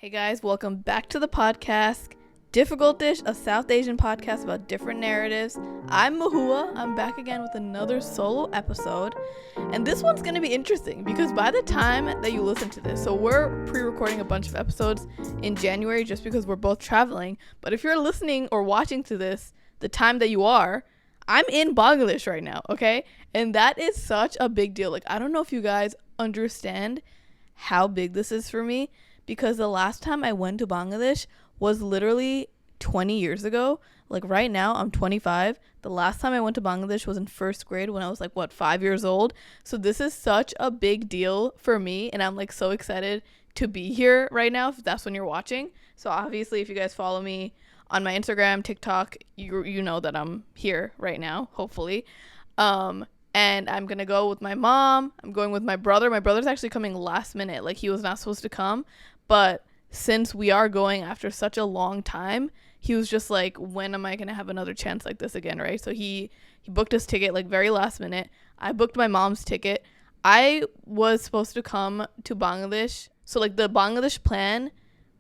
Hey guys, welcome back to the podcast. Difficult Dish, a South Asian podcast about different narratives. I'm Mahua. I'm back again with another solo episode. And this one's going to be interesting because by the time that you listen to this, so we're pre-recording a bunch of episodes in January just because we're both traveling. But if you're listening or watching to this, the time that you are, I'm in Bangladesh right now, okay? And that is such a big deal. Like, I don't know if you guys understand how big this is for me, because the last time I went to Bangladesh was literally 20 years ago. Like right now, I'm 25. The last time I went to Bangladesh was in first grade when I was 5 years old. So this is such a big deal for me. And I'm so excited to be here right now, if that's when you're watching. So obviously, if you guys follow me on my Instagram, TikTok, you know that I'm here right now, hopefully. And I'm going to go with my mom. I'm going with my brother. My brother's actually coming last minute. He was not supposed to come. But since we are going after such a long time, he was just like, when am I going to have another chance like this again, right? So he booked his ticket very last minute. I booked my mom's ticket. I was supposed to come to Bangladesh. So the Bangladesh plan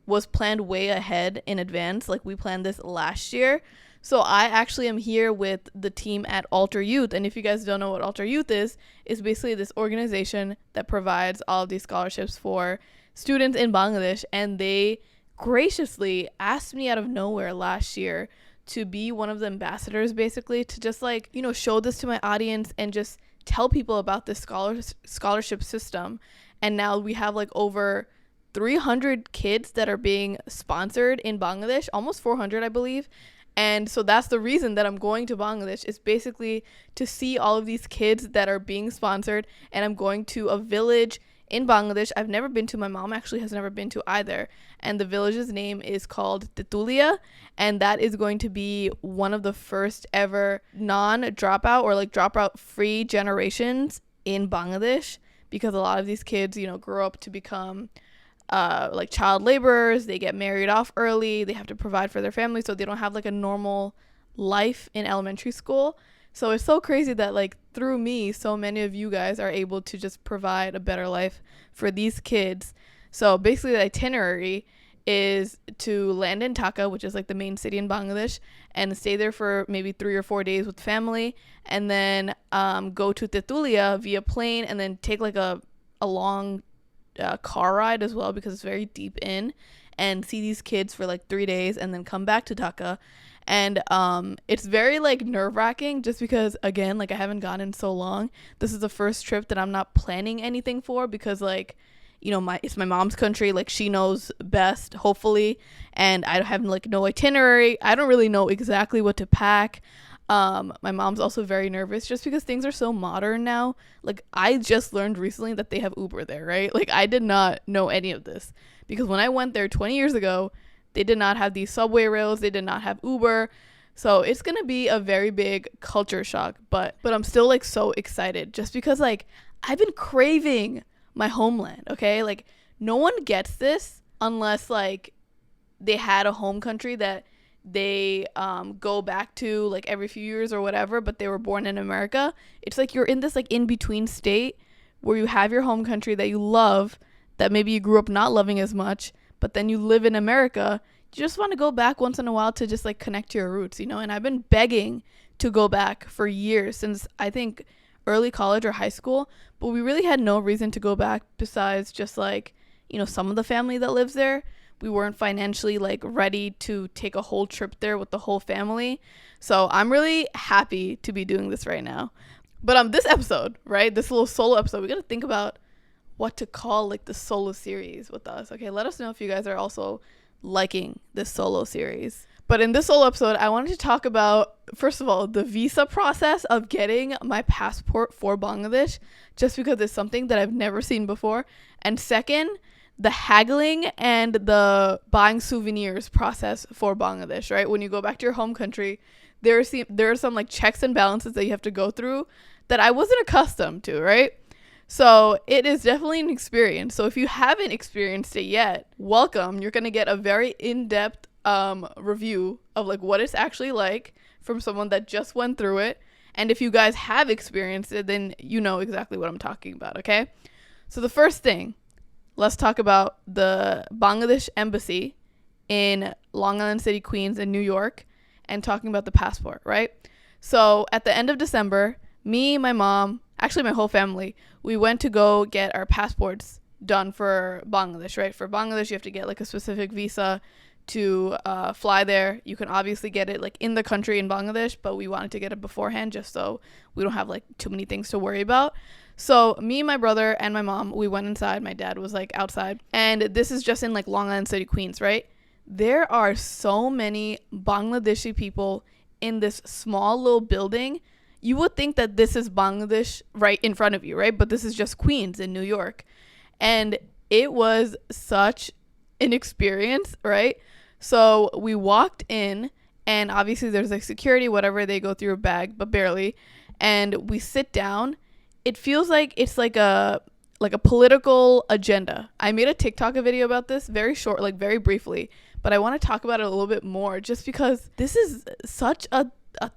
was planned way ahead in advance. We planned this last year. So I actually am here with the team at Alter Youth. And if you guys don't know what Alter Youth is, it's basically this organization that provides all of these scholarships for students in Bangladesh. And they graciously asked me out of nowhere last year to be one of the ambassadors, basically, to just show this to my audience and just tell people about this scholarship system. And now we have over 300 kids that are being sponsored in Bangladesh, almost 400, I believe. And so that's the reason that I'm going to Bangladesh, is basically to see all of these kids that are being sponsored. And I'm going to a village in Bangladesh I've never been to. My mom actually has never been to either. And the village's name is called Tetulia. And that is going to be one of the first ever non-dropout or dropout free generations in Bangladesh, because a lot of these kids, grow up to become child laborers. They get married off early. They have to provide for their family, so they don't have a normal life in elementary school. So it's so crazy that through me, so many of you guys are able to just provide a better life for these kids. So basically the itinerary is to land in Dhaka, which is the main city in Bangladesh, and stay there for maybe 3 or 4 days with family, and then go to Tetulia via plane, and then take a long car ride as well, because it's very deep in, and see these kids for 3 days, and then come back to Dhaka. And it's very nerve-wracking, just because, again, I haven't gone in so long. This is the first trip that I'm not planning anything for, because it's my mom's country. She knows best, hopefully, and I have no itinerary. I don't really know exactly what to pack. My mom's also very nervous, just because things are so modern now. I just learned recently that they have Uber there, right? I did not know any of this, because when I went there 20 years ago, they did not have these subway rails. They did not have Uber. So it's going to be a very big culture shock, but I'm still so excited, just because I've been craving my homeland. Okay. No one gets this unless they had a home country that they go back to every few years or whatever, but they were born in America. It's you're in this in-between state where you have your home country that you love, that maybe you grew up not loving as much, but then you live in America. You just want to go back once in a while to just connect to your roots, and I've been begging to go back for years, since I think early college or high school, but we really had no reason to go back besides just some of the family that lives there. We weren't financially ready to take a whole trip there with the whole family. So I'm really happy to be doing this right now. But this episode, right, this little solo episode, we got to think about what to call the solo series with us. Okay, let us know if you guys are also liking this solo series. But in this solo episode, I wanted to talk about, first of all, the visa process of getting my passport for Bangladesh, just because it's something that I've never seen before. And second, the haggling and the buying souvenirs process for Bangladesh, right? When you go back to your home country, there are some checks and balances that you have to go through that I wasn't accustomed to, right? So it is definitely an experience. So if you haven't experienced it yet, welcome. You're going to get a very in-depth review of what it's actually like from someone that just went through it. And if you guys have experienced it, then you know exactly what I'm talking about, okay? So the first thing, let's talk about the Bangladesh embassy in Long Island City, Queens, and New York, and talking about the passport, right? So at the end of December, me, my mom, actually my whole family, we went to go get our passports done for Bangladesh, right? For Bangladesh, you have to get like a specific visa to fly there. You can obviously get it like in the country in Bangladesh, but we wanted to get it beforehand just so we don't have like too many things to worry about. So me, my brother, and my mom, we went inside. My dad was like outside. And this is just in like Long Island City, Queens, right? There are so many Bangladeshi people in this small little building. You would think that this is Bangladesh right in front of you, right? But this is just Queens in New York. And it was such an experience, right? So we walked in, and obviously there's like security, whatever, they go through a bag, but barely. And we sit down. It feels like it's like a political agenda. I made a TikTok video about this, very short, like very briefly, but I want to talk about it a little bit more just because this is such a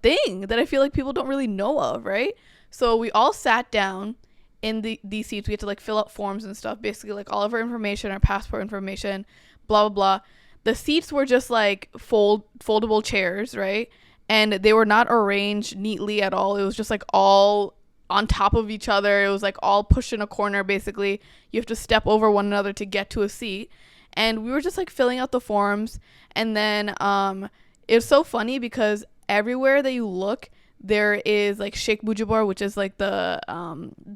thing that I feel like people don't really know of, right? So we all sat down in these seats. We had to like fill out forms and stuff, basically like all of our information, our passport information, blah, blah, blah. The seats were just like foldable chairs, right? And they were not arranged neatly at all. It was just like all on top of each other. It was like all pushed in a corner, basically. You have to step over one another to get to a seat. And we were just like filling out the forms. And then it was so funny because everywhere that you look, there is like Sheikh Mujibur, which is like the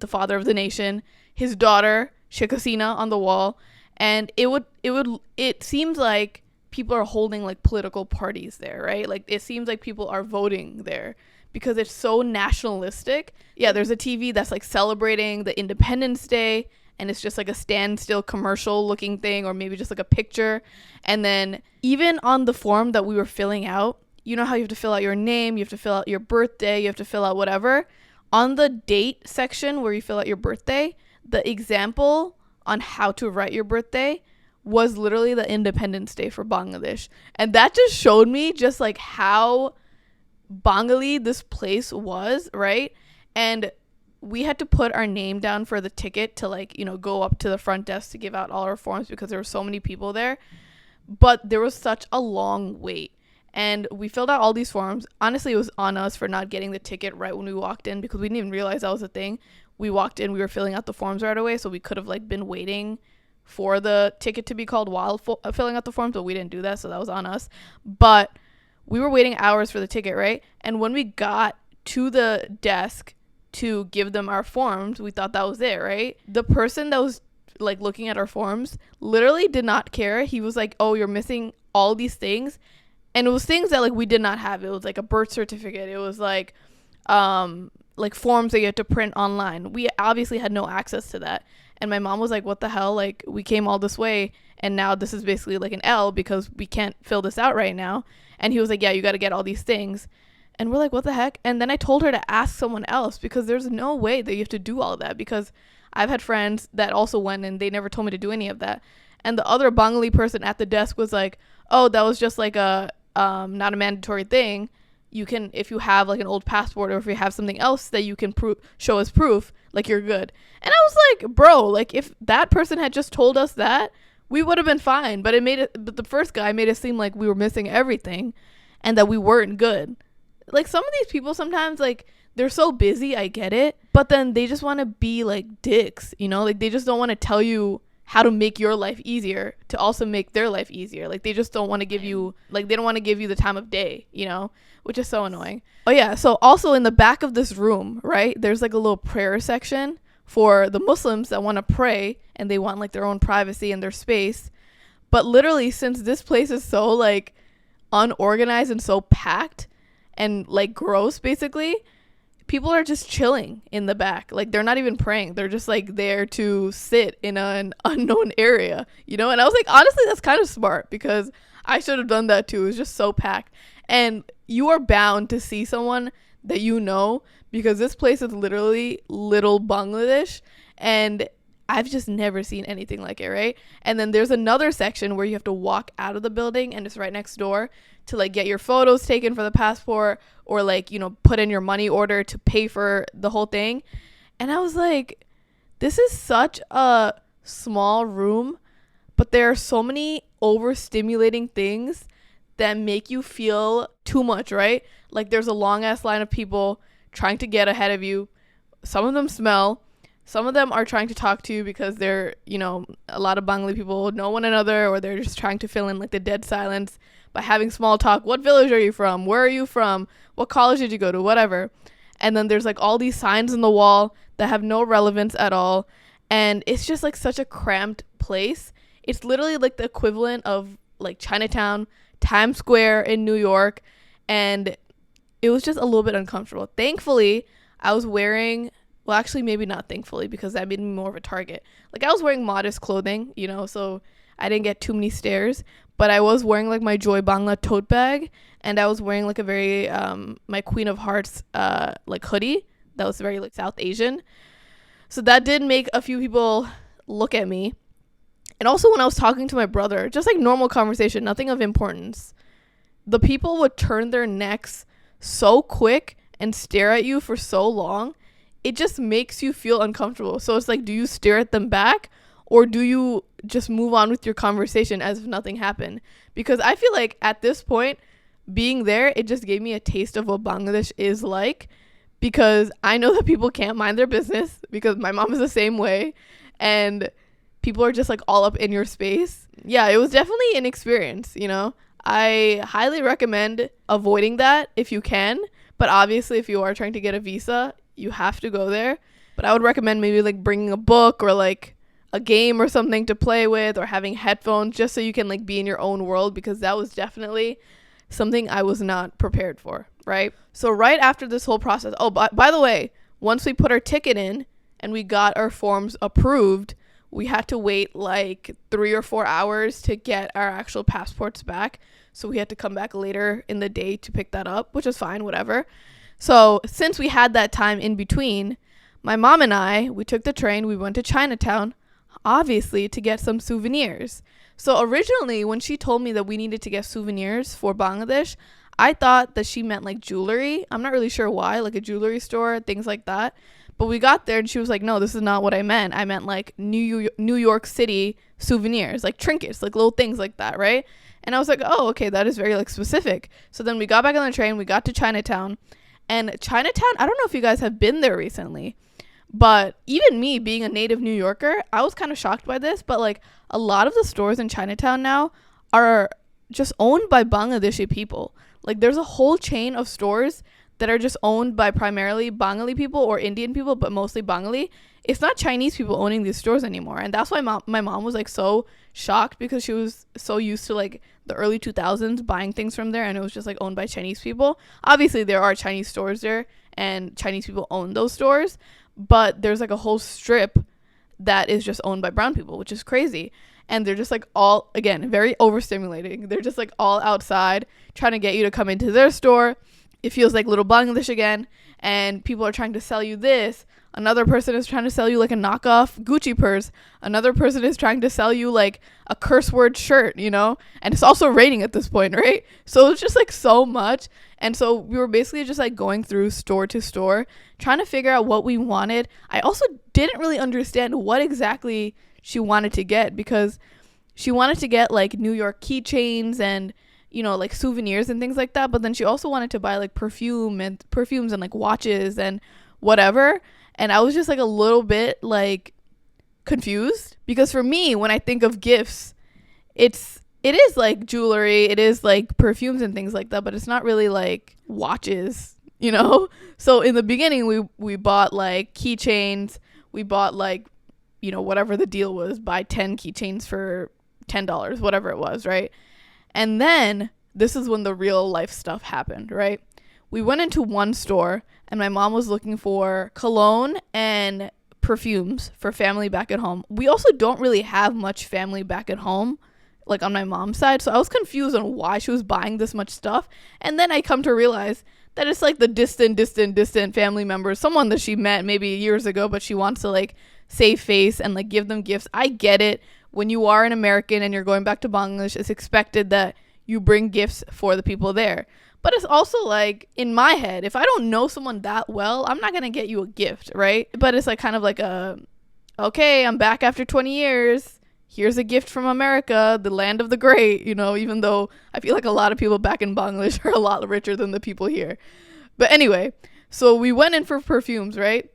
father of the nation, his daughter Sheikh Hasina on the wall, and it seems like people are holding like political parties there, right? Like it seems like people are voting there because it's so nationalistic. Yeah, there's a TV that's like celebrating the Independence Day, and it's just like a standstill commercial looking thing, or maybe just like a picture. And then even on the form that we were filling out, you know how you have to fill out your name, you have to fill out your birthday, you have to fill out whatever. On the date section where you fill out your birthday, the example on how to write your birthday was literally the Independence Day for Bangladesh. And that just showed me just like how Bengali this place was, right? And we had to put our name down for the ticket to like, you know, go up to the front desk to give out all our forms because there were so many people there. But there was such a long wait. And we filled out all these forms. Honestly, it was on us for not getting the ticket right when we walked in because we didn't even realize that was a thing. We walked in, we were filling out the forms right away, so we could have like been waiting for the ticket to be called while filling out the forms, but we didn't do that, so that was on us. But we were waiting hours for the ticket, right? And when we got to the desk to give them our forms, we thought that was it, right? The person that was like looking at our forms literally did not care. He was like, "Oh, you're missing all these things." And it was things that like we did not have. It was like a birth certificate. It was like forms that you had to print online. We obviously had no access to that. And my mom was like, "What the hell? Like we came all this way and now this is basically like an L because we can't fill this out right now." And he was like, "Yeah, you got to get all these things." And we're like, "What the heck?" And then I told her to ask someone else because there's no way that you have to do all of that, because I've had friends that also went and they never told me to do any of that. And the other Bengali person at the desk was like, "Oh, that was just like a not a mandatory thing. You can, if you have like an old passport or if you have something else that you can show as proof, like you're good." And I was like, bro, like if that person had just told us that, we would have been fine. But but the first guy made it seem like we were missing everything and that we weren't good. Like some of these people sometimes, like they're so busy, I get it, but then they just want to be like dicks, you know, like they just don't want to tell you how to make your life easier to also make their life easier. Like they just don't want to give you, like they don't want to give you the time of day, you know, which is so annoying. Oh yeah, so also in the back of this room, right, there's like a little prayer section for the Muslims that want to pray and they want like their own privacy and their space. But literally, since this place is so like unorganized and so packed and like gross basically, people are just chilling in the back. Like they're not even praying. They're just like there to sit in an unknown area, you know? And I was like, honestly, that's kind of smart because I should have done that too. It was just so packed. And you are bound to see someone that you know because this place is literally little Bangladesh and I've just never seen anything like it, right? And then there's another section where you have to walk out of the building and it's right next door to like get your photos taken for the passport or like, you know, put in your money order to pay for the whole thing. And I was like, this is such a small room, but there are so many overstimulating things that make you feel too much, right? Like there's a long ass line of people trying to get ahead of you. Some of them smell. Some of them are trying to talk to you because they're, a lot of Bengali people know one another, or they're just trying to fill in like the dead silence by having small talk. What village are you from? Where are you from? What college did you go to? Whatever. And then there's like all these signs on the wall that have no relevance at all. And it's just like such a cramped place. It's literally like the equivalent of like Chinatown, Times Square in New York. And it was just a little bit uncomfortable. Thankfully, I was wearing, well, actually maybe not thankfully, because that made me more of a target. Like I was wearing modest clothing, so I didn't get too many stares. But I was wearing like my Joy Bangla tote bag, and I was wearing like a very my Queen of Hearts like hoodie that was very like South Asian. So that did make a few people look at me. And also when I was talking to my brother, just like normal conversation, nothing of importance, the people would turn their necks so quick and stare at you for so long. It just makes you feel uncomfortable. So it's like, do you stare at them back, or do you just move on with your conversation as if nothing happened? Because I feel like at this point, being there, it just gave me a taste of what Bangladesh is like, because I know that people can't mind their business, because my mom is the same way, and people are just like all up in your space. Yeah, it was definitely an experience, I highly recommend avoiding that if you can, but obviously if you are trying to get a visa, you have to go there. But I would recommend maybe like bringing a book or like a game or something to play with, or having headphones just so you can like be in your own world, because that was definitely something I was not prepared for, right? So right after this whole process, by the way, once we put our ticket in and we got our forms approved, we had to wait like 3 or 4 hours to get our actual passports back. So we had to come back later in the day to pick that up, which is fine, whatever. So since we had that time in between, my mom and we took the train, we went to Chinatown, obviously to get some souvenirs. So originally when she told me that we needed to get souvenirs for Bangladesh, I thought that she meant like jewelry. I'm not really sure why, like a jewelry store, things like that. But we got there and she was like, no, this is not what I meant. I meant like New York City souvenirs, like trinkets, like little things like that, right? And I was like, oh, okay, that is very like specific. So then we got back on the train, we got to Chinatown. And Chinatown, I don't know if you guys have been there recently, but even me being a native New Yorker, I was kind of shocked by this. But like a lot of the stores in Chinatown now are just owned by Bangladeshi people. Like there's a whole chain of stores that are just owned by primarily Bengali people or Indian people, but mostly Bengali. It's not Chinese people owning these stores anymore. And that's why my mom was like so shocked, because she was so used to like the early 2000s buying things from there, and it was just like owned by Chinese people. Obviously there are Chinese stores there and Chinese people own those stores, but there's like a whole strip that is just owned by brown people, which is crazy. And they're just like all, again, very overstimulating. They're just like all outside trying to get you to come into their store. It feels like little Bangladesh again, and people are trying to sell you this. Another person is trying to sell you like a knockoff Gucci purse. Another person is trying to sell you like a curse word shirt, and it's also raining at this point, right? So it's just like so much. And so we were basically just like going through store to store, trying to figure out what we wanted. I also didn't really understand what exactly she wanted to get, because she wanted to get like New York keychains and like souvenirs and things like that, but then she also wanted to buy like perfumes and like watches and whatever. And I was just like a little bit like confused, because for me, when I think of gifts, it is like jewelry, it is like perfumes and things like that, but it's not really like watches, So in the beginning we bought like keychains, we bought like whatever the deal was, buy 10 keychains for $10, whatever it was, right? And then this is when the real life stuff happened, right? We went into one store and my mom was looking for cologne and perfumes for family back at home. We also don't really have much family back at home, like on my mom's side. So I was confused on why she was buying this much stuff. And then I come to realize that it's like the distant family members, someone that she met maybe years ago, but she wants to like save face and like give them gifts. I get it. When you are an American and you're going back to Bangladesh, it's expected that you bring gifts for the people there. But it's also like, in my head, if I don't know someone that well, I'm not going to get you a gift, right? But it's like kind of like a okay, I'm back after 20 years. Here's a gift from America, the land of the great, you know, even though I feel like a lot of people back in Bangladesh are a lot richer than the people here. But anyway, so we went in for perfumes, right?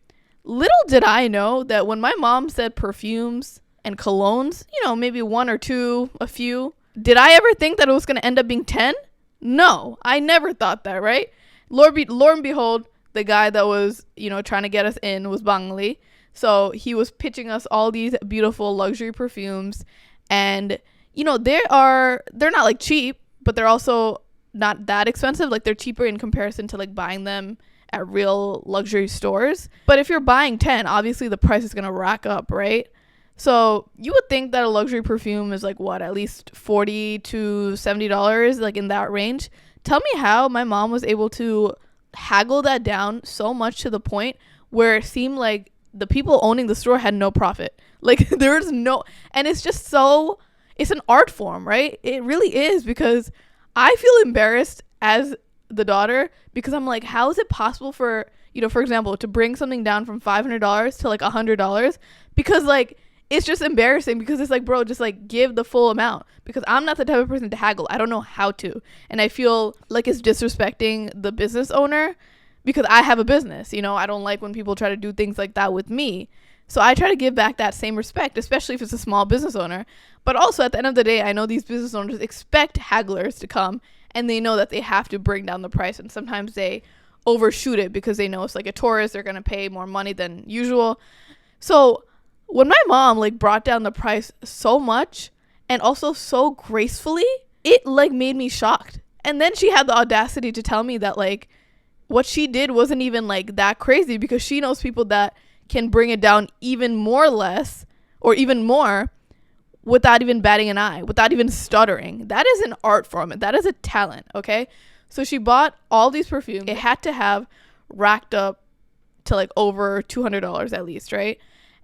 Little did I know that when my mom said perfumes and colognes, you know, maybe one or two, a few, did I ever think that it was going to end up being 10? No, I never thought that, right? Lord and behold, the guy that was, you know, trying to get us in was Bengali. So he was pitching us all these beautiful luxury perfumes. And, you know, they're not like cheap, but they're also not that expensive. Like they're cheaper in comparison to like buying them at real luxury stores. But if you're buying 10, obviously the price is going to rack up, right? So you would think that a luxury perfume is like what, at least $40 to $70, like in that range. Tell me how my mom was able to haggle that down so much to the point where it seemed like the people owning the store had no profit. Like there's no, and it's just so, it's an art form, right? It really is, because I feel embarrassed as the daughter, because I'm like, how is it possible for, you know, for example, to bring something down from $500 to like $100? Because like, it's just embarrassing, because it's like, bro, just like give the full amount, because I'm not the type of person to haggle. I don't know how to. And I feel like it's disrespecting the business owner, because I have a business, you know. I don't like when people try to do things like that with me. So I try to give back that same respect, especially if it's a small business owner. But also at the end of the day, I know these business owners expect hagglers to come, and they know that they have to bring down the price. And sometimes they overshoot it because they know it's like a tourist. They're going to pay more money than usual. So when my mom like brought down the price so much and also so gracefully, it like made me shocked. And then she had the audacity to tell me that like what she did wasn't even like that crazy, because she knows people that can bring it down even more less or even more without even batting an eye, without even stuttering. That is an art form. That is a talent, okay? So she bought all these perfumes. It had to have racked up to like over $200 at least, right?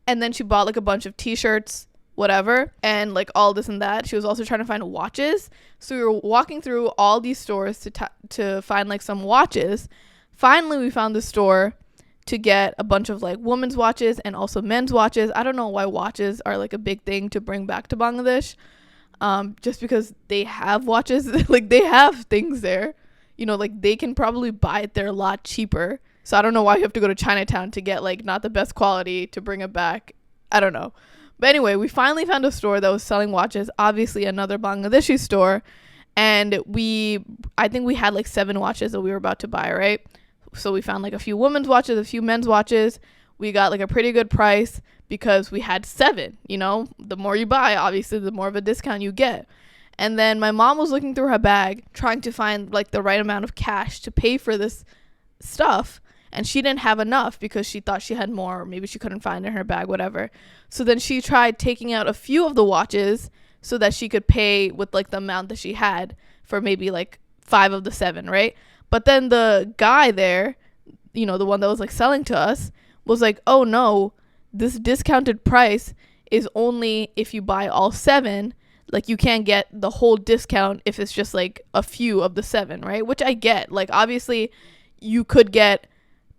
And then she bought like a bunch of t-shirts, whatever, and like all this and that. She was also trying to find watches. So we were walking through all these stores to find like some watches. Finally, we found the store to get a bunch of like women's watches and also men's watches. I don't know why watches are like a big thing to bring back to Bangladesh. Just because they have watches, like they have things there, you know, like they can probably buy it there a lot cheaper. So I don't know why you have to go to Chinatown to get like not the best quality to bring it back. I don't know. But anyway, we finally found a store that was selling watches, obviously another Bangladeshi store. And I think we had like 7 watches that we were about to buy, right? So we found like a few women's watches, a few men's watches. We got like a pretty good price because we had 7, you know. The more you buy, obviously, the more of a discount you get. And then my mom was looking through her bag, trying to find like the right amount of cash to pay for this stuff. And she didn't have enough because she thought she had more, or maybe she couldn't find it in her bag, whatever. So then she tried taking out a few of the watches so that she could pay with like the amount that she had for maybe like 5 of the 7, right? But then the guy there, you know, the one that was like selling to us, was like, oh no, this discounted price is only if you buy all 7. Like you can't get the whole discount if it's just like a few of the 7, right? Which I get. Like obviously you could get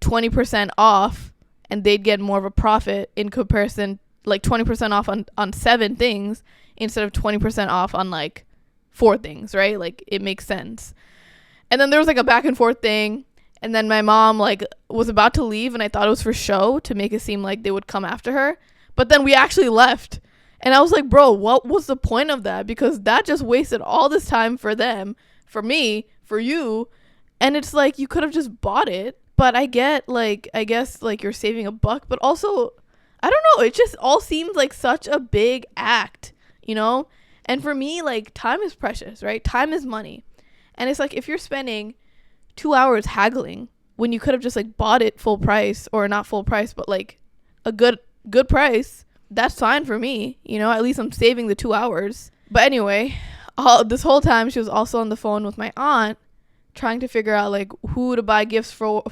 20% off and they'd get more of a profit in comparison, like 20% off on 7 things instead of 20% off on like 4 things, right? Like it makes sense. And then there was like a back and forth thing, and then my mom like was about to leave, and I thought it was for show to make it seem like they would come after her, but then we actually left. And I was like, bro, what was the point of that? Because that just wasted all this time for them, for me, for you. And it's like you could have just bought it. But I guess like you're saving a buck, but also I don't know, it just all seems like such a big act, you know? And for me, like time is precious, right? Time is money. And it's like if you're spending 2 hours haggling when you could have just like bought it full price, or not full price, but like a good price, that's fine for me, you know? At least I'm saving the 2 hours. But anyway, this whole time she was also on the phone with my aunt, trying to figure out like who to buy gifts for,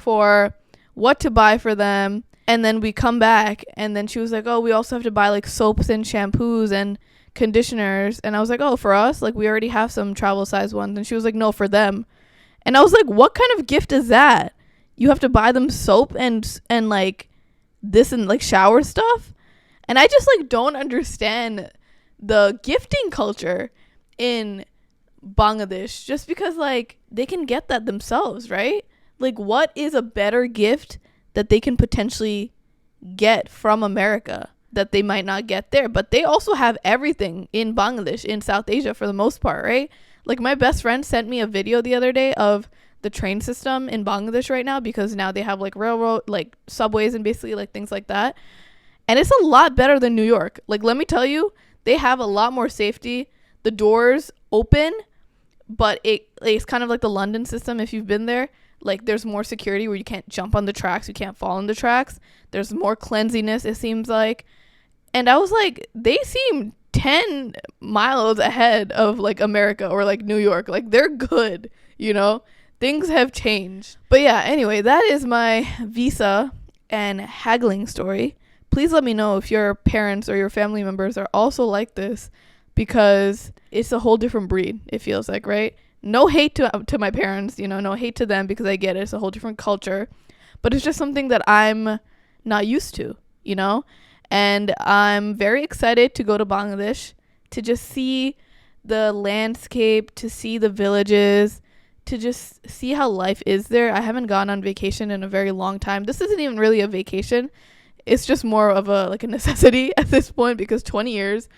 what to buy for them. And then we come back, and then she was like, oh, we also have to buy like soaps and shampoos and conditioners. And I was like, oh, for us? Like we already have some travel size ones. And she was like, no, for them. And I was like, what kind of gift is that? You have to buy them soap and like this and like shower stuff? And I just like don't understand the gifting culture in Bangladesh, just because like they can get that themselves, right? Like, what is a better gift that they can potentially get from America that they might not get there? But they also have everything in Bangladesh, in South Asia for the most part, right? Like, my best friend sent me a video the other day of the train system in Bangladesh right now, because now they have like railroad, like subways and basically like things like that. And it's a lot better than New York. Like, let me tell you, they have a lot more safety. The doors open, but it's kind of like the London system if you've been there. Like, there's more security where you can't jump on the tracks, you can't fall on the tracks. There's more cleanliness, it seems like. And I was like, they seem 10 miles ahead of like America or like New York. Like, they're good, you know? Things have changed. But yeah, anyway, that is my visa and haggling story. Please let me know if your parents or your family members are also like this, because it's a whole different breed, it feels like, right? No hate to my parents, you know, no hate to them, because I get it. It's a whole different culture. But it's just something that I'm not used to, you know? And I'm very excited to go to Bangladesh, to just see the landscape, to see the villages, to just see how life is there. I haven't gone on vacation in a very long time. This isn't even really a vacation. It's just more of a necessity at this point, because 20 years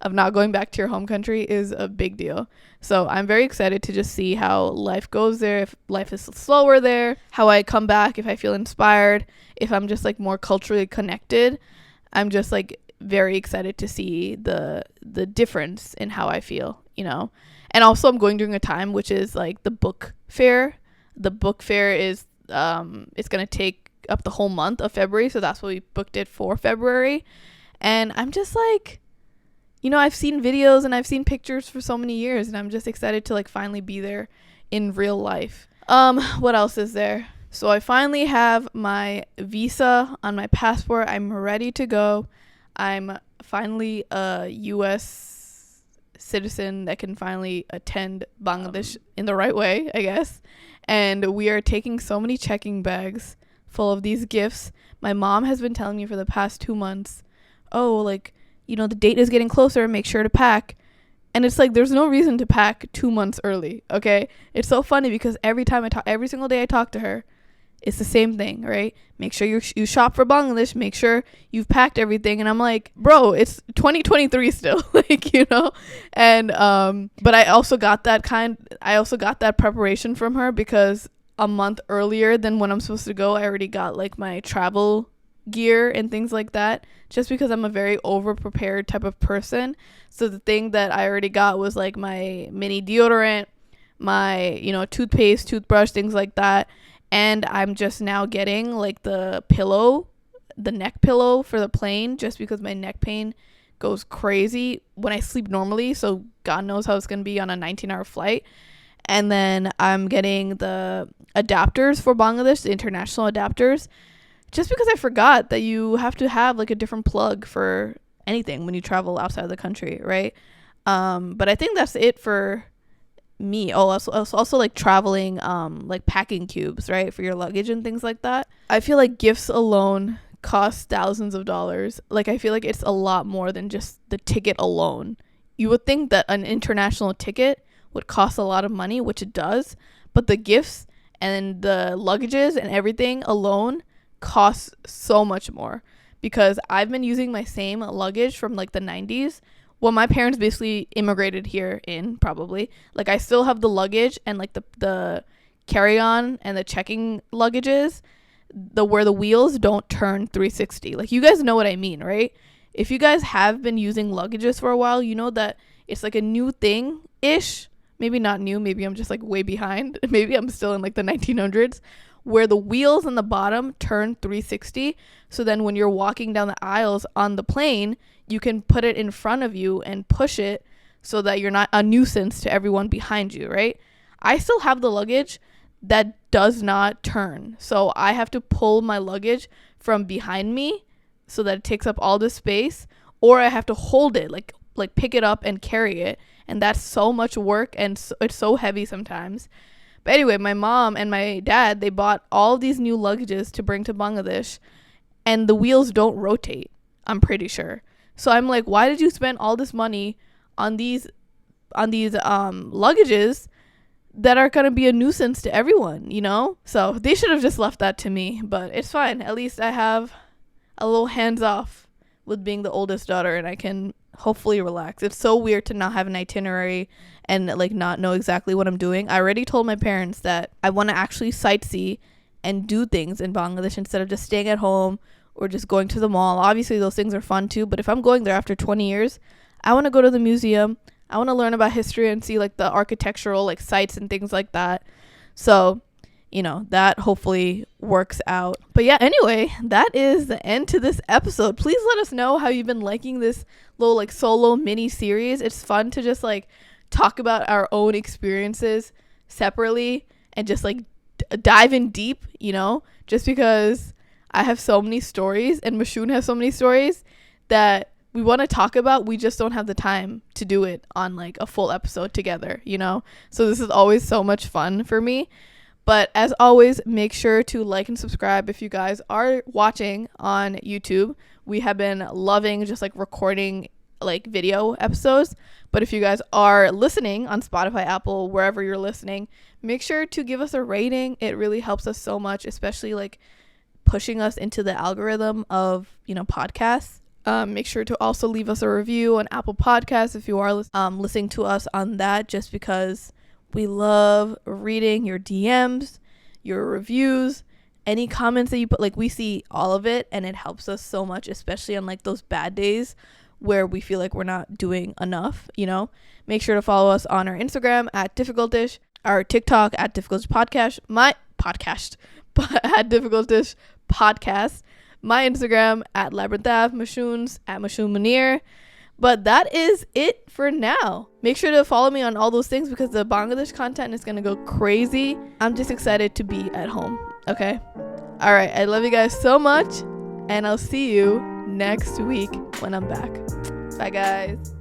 of not going back to your home country is a big deal. So I'm very excited to just see how life goes there, if life is slower there, how I come back, if I feel inspired, if I'm just like more culturally connected. I'm just like very excited to see the difference in how I feel, you know. And also I'm going during a time which is like the book fair. The book fair is it's going to take up the whole month of February, so that's why we booked it for February. And I'm just like, you know, I've seen videos and I've seen pictures for so many years, and I'm just excited to like finally be there in real life. What else is there? So I finally have my visa on my passport. I'm ready to go. I'm finally a US citizen that can finally attend Bangladesh in the right way, I guess. And we are taking so many checking bags full of these gifts. My mom has been telling me for the past 2 months, oh, like, you know, the date is getting closer, make sure to pack. And it's like, there's no reason to pack 2 months early, okay? It's so funny because every single day I talk to her, it's the same thing, right? Make sure you shop for Bangladesh, make sure you've packed everything. And I'm like, bro, it's 2023 still, like, you know? And but I also got that preparation from her, because a month earlier than when I'm supposed to go, I already got like my travel gear and things like that, just because I'm a very over prepared type of person. So the thing that I already got was like my mini deodorant, my, you know, toothpaste, toothbrush, things like that. And I'm just now getting like the neck pillow for the plane, just because my neck pain goes crazy when I sleep normally. So God knows how it's going to be on a 19-hour flight. And then I'm getting the adapters for Bangladesh, the international adapters, just because I forgot that you have to have like a different plug for anything when you travel outside of the country, right? But I think that's it for me. Oh, also like traveling, like packing cubes, right, for your luggage and things like that. I feel like gifts alone cost thousands of dollars. Like, I feel like it's a lot more than just the ticket alone. You would think that an international ticket would cost a lot of money, which it does, but the gifts and the luggages and everything alone costs so much more, because I've been using my same luggage from like the 90s. Well, my parents basically immigrated here in, probably. Like, I still have the luggage and like the carry-on and the checking luggages, where the wheels don't turn 360. Like, you guys know what I mean, right? If you guys have been using luggages for a while, you know that it's like a new thing-ish. Maybe not new, maybe I'm just like way behind. Maybe I'm still in like the 1900s, where the wheels on the bottom turn 360. So then when you're walking down the aisles on the plane, you can put it in front of you and push it so that you're not a nuisance to everyone behind you, right? I still have the luggage that does not turn. So I have to pull my luggage from behind me so that it takes up all the space, or I have to hold it, like pick it up and carry it. And that's so much work, and it's so heavy sometimes. But anyway, my mom and my dad, they bought all these new luggages to bring to Bangladesh, and the wheels don't rotate. I'm pretty sure. So I'm like, why did you spend all this money on these luggages that are going to be a nuisance to everyone, you know? So they should have just left that to me, but it's fine. At least I have a little hands off with being the oldest daughter, and I can hopefully relax. It's so weird to not have an itinerary and like not know exactly what I'm doing. I already told my parents that I want to actually sightsee and do things in Bangladesh instead of just staying at home or just going to the mall. Obviously those things are fun too, but if I'm going there after 20 years, I want to go to the museum. I want to learn about history and see like the architectural like sites and things like that. So, you know, that hopefully works out. But yeah, anyway, that is the end to this episode. Please let us know how you've been liking this little like solo mini series. It's fun to just like talk about our own experiences separately and just like dive in deep, you know, just because I have so many stories and Mashoon has so many stories that we want to talk about. We just don't have the time to do it on like a full episode together, you know? So this is always so much fun for me. But as always, make sure to like and subscribe if you guys are watching on YouTube. We have been loving just like recording like video episodes. But if you guys are listening on Spotify, Apple, wherever you're listening, make sure to give us a rating. It really helps us so much, especially like pushing us into the algorithm of, you know, podcasts. Make sure to also leave us a review on Apple Podcasts if you are listening to us on that, just because we love reading your DMs, your reviews, any comments that you put. Like, we see all of it and it helps us so much, especially on like those bad days where we feel like we're not doing enough, you know. Make sure to follow us on our Instagram at difficultish, our TikTok at difficultish podcast, my podcast at difficultish podcast, my Instagram at labyrinthav, Mashoon's at Mashoon Munir. But that is it for now. Make sure to follow me on all those things because the Bangladesh content is gonna go crazy. I'm just excited to be at home. Okay, all right, I love you guys so much, and I'll see you next week when I'm back. Bye guys.